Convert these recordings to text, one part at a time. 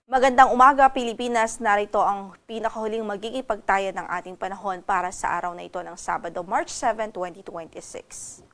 Magandang umaga, Pilipinas. Narito ang pinakahuling magiging pagtaya ng ating panahon para sa araw na ito ng Sabado, March 7, 2026.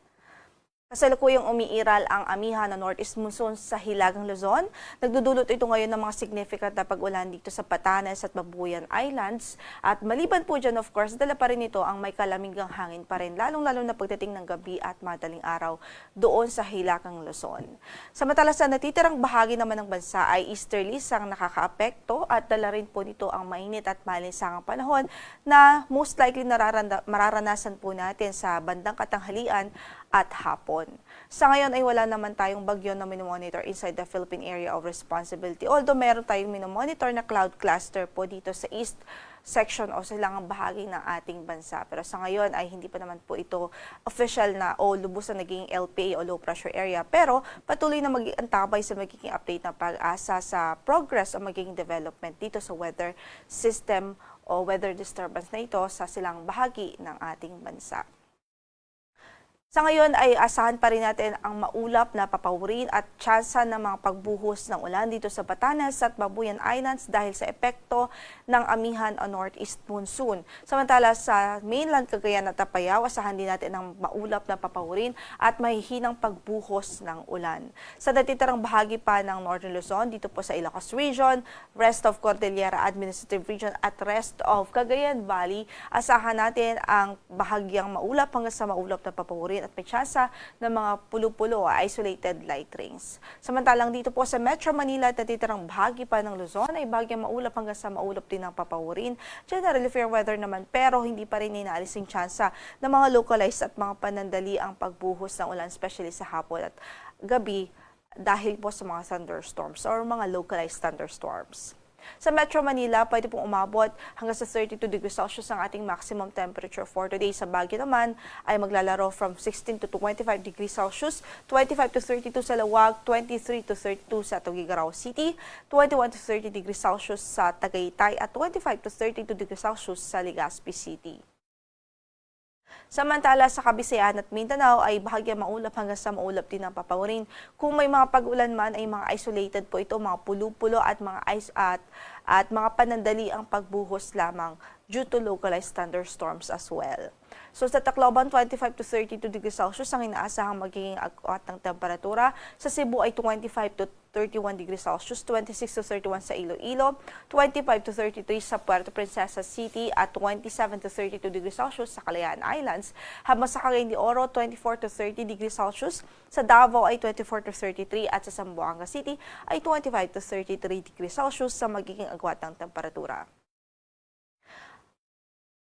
Kasalukuyang umiiral ang amihan ng Northeast Monsoon sa Hilagang Luzon. Nagdudulot ito ngayon ng mga significant na pag-ulan dito sa Batanes at Babuyan Islands. At maliban po dyan, of course, dala pa rin ito ang may kalamigang hangin pa rin, lalong-lalo na pagdating ng gabi at madaling araw doon sa Hilagang Luzon. Samantala sa natitirang bahagi naman ng bansa ay easterlies ang nakakaapekto at dala rin po nito ang mainit at malinsangang panahon na most likely mararanasan po natin sa bandang katanghalian at hapon. Sa ngayon ay wala naman tayong bagyo na minomonitor inside the Philippine Area of Responsibility. Although meron tayong minomonitor na cloud cluster po dito sa east section o silangang bahagi ng ating bansa. Pero sa ngayon ay hindi pa naman po ito official na o lubos na naging LPA o low pressure area. Pero patuloy na mag-iantabay sa magiging update na pag-asa sa progress o magiging development dito sa weather system o weather disturbance na ito sa silang bahagi ng ating bansa. Sa ngayon ay asahan pa rin natin ang maulap na papawirin at tsansa ng mga pagbuhos ng ulan dito sa Batanes at Babuyan Islands dahil sa epekto ng amihan o Northeast Monsoon. Samantala sa mainland Cagayan at Apayao, asahan din natin ang maulap na papawirin at mahihinang pagbuhos ng ulan. Sa natitirang bahagi pa ng Northern Luzon, dito po sa Ilocos Region, rest of Cordillera Administrative Region at rest of Cagayan Valley, asahan natin ang bahagyang maulap hanggang sa maulap na papawirin at may tsansa ng mga pulo-pulo o isolated light rains. Samantalang dito po sa Metro Manila at natitirang bahagi pa ng Luzon ay bahagyang maulap hanggang sa maulap din ng papawirin. Generally fair weather naman pero hindi pa rin inaalis yung tsansa ng mga localized at mga panandali ang pagbuhos ng ulan, especially sa hapon at gabi dahil po sa mga thunderstorms or mga localized thunderstorms. Sa Metro Manila, pwede pong umabot hanggang sa 32 degrees Celsius ang ating maximum temperature for today. Sa Baguio naman ay maglalaro from 16 to 25 degrees Celsius, 25 to 32 sa Lawag, 23 to 32 sa Tuguegarao City, 21 to 30 degrees Celsius sa Tagaytay at 25 to 32 degrees Celsius sa Legazpi City. Samantala sa Kabisayan at Mindanao ay bahagyang maulap hanggang sa maulap din ang papawirin. Kung may mga pag-ulan man ay mga isolated po ito, mga pulo-pulo at mga at mga panandali ang pagbuhos lamang due to localized thunderstorms as well. So sa Tacloban, 25 to 32 degrees Celsius ang inaasahang magiging agwat ng temperatura. Sa Cebu ay 25 to 31 degrees Celsius, 26 to 31 sa Iloilo, 25 to 33 sa Puerto Princesa City at 27 to 32 degrees Celsius sa Kalayaan Islands. Habang sa Cagayan de Oro, 24 to 30 degrees Celsius, sa Davao ay 24 to 33 at sa Zamboanga City ay 25 to 33 degrees Celsius sa magiging agwat ng temperatura.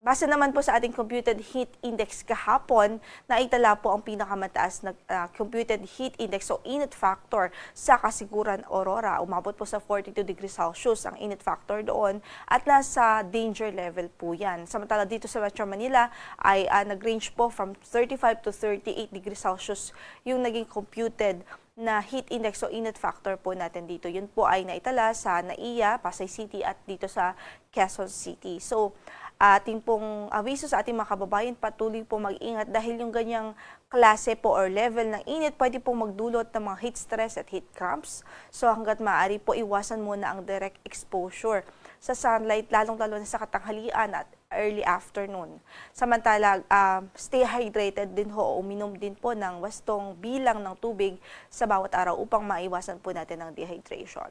Base naman po sa ating computed heat index kahapon, naitala po ang pinakamataas na computed heat index o init factor sa Kasiguran, Aurora. Umabot po sa 42 degrees Celsius ang init factor doon at nasa danger level po yan. Samantala dito sa Metro Manila ay nag-range po from 35 to 38 degrees Celsius yung naging computed na heat index o init factor po natin dito. Yun po ay naitala sa NAIA, Pasay City at dito sa Quezon City. So, ating pong awiso sa ating mga kababayan, patuloy po mag-ingat dahil yung ganyang klase po or level ng init pwede po magdulot ng mga heat stress at heat cramps. So hanggat maaari po iwasan muna ang direct exposure sa sunlight, lalong-lalo na sa katanghalian at early afternoon. Samantala, stay hydrated din ho, uminom din po ng wastong bilang ng tubig sa bawat araw upang maiwasan po natin ang dehydration.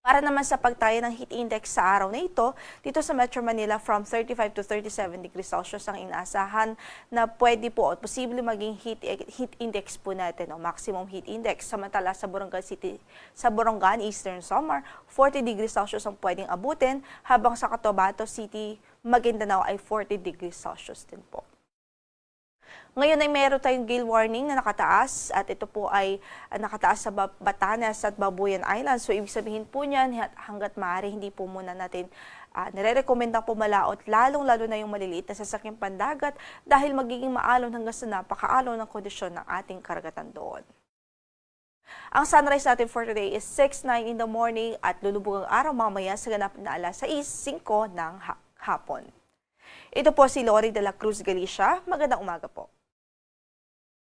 Para naman sa pagtaya ng heat index sa araw na ito, dito sa Metro Manila from 35 to 37 degrees Celsius ang inaasahan na pwede po at posible maging heat index po natin o maximum heat index. Samantala sa Borongan, Eastern Samar, 40 degrees Celsius ang pwedeng abutin, habang sa Cotabato City, Maguindanao ay 40 degrees Celsius din po. Ngayon ay meron tayong gale warning na nakataas at ito po ay nakataas sa Batanes at Babuyan Islands. So ibig sabihin po niyan hanggat maaari hindi po muna natin nire-recommend ang pumalaot, lalong-lalo na yung maliliit na sasakyang pandagat dahil magiging maalon hanggang sa napakaalon ng kondisyon ng ating karagatan doon. Ang sunrise natin for today is 6:09 in the morning at lulubog ang araw mamaya sa ganap na alas 6:05 ng hapon. Ito po si Lori de la Cruz Galicia. Magandang umaga po.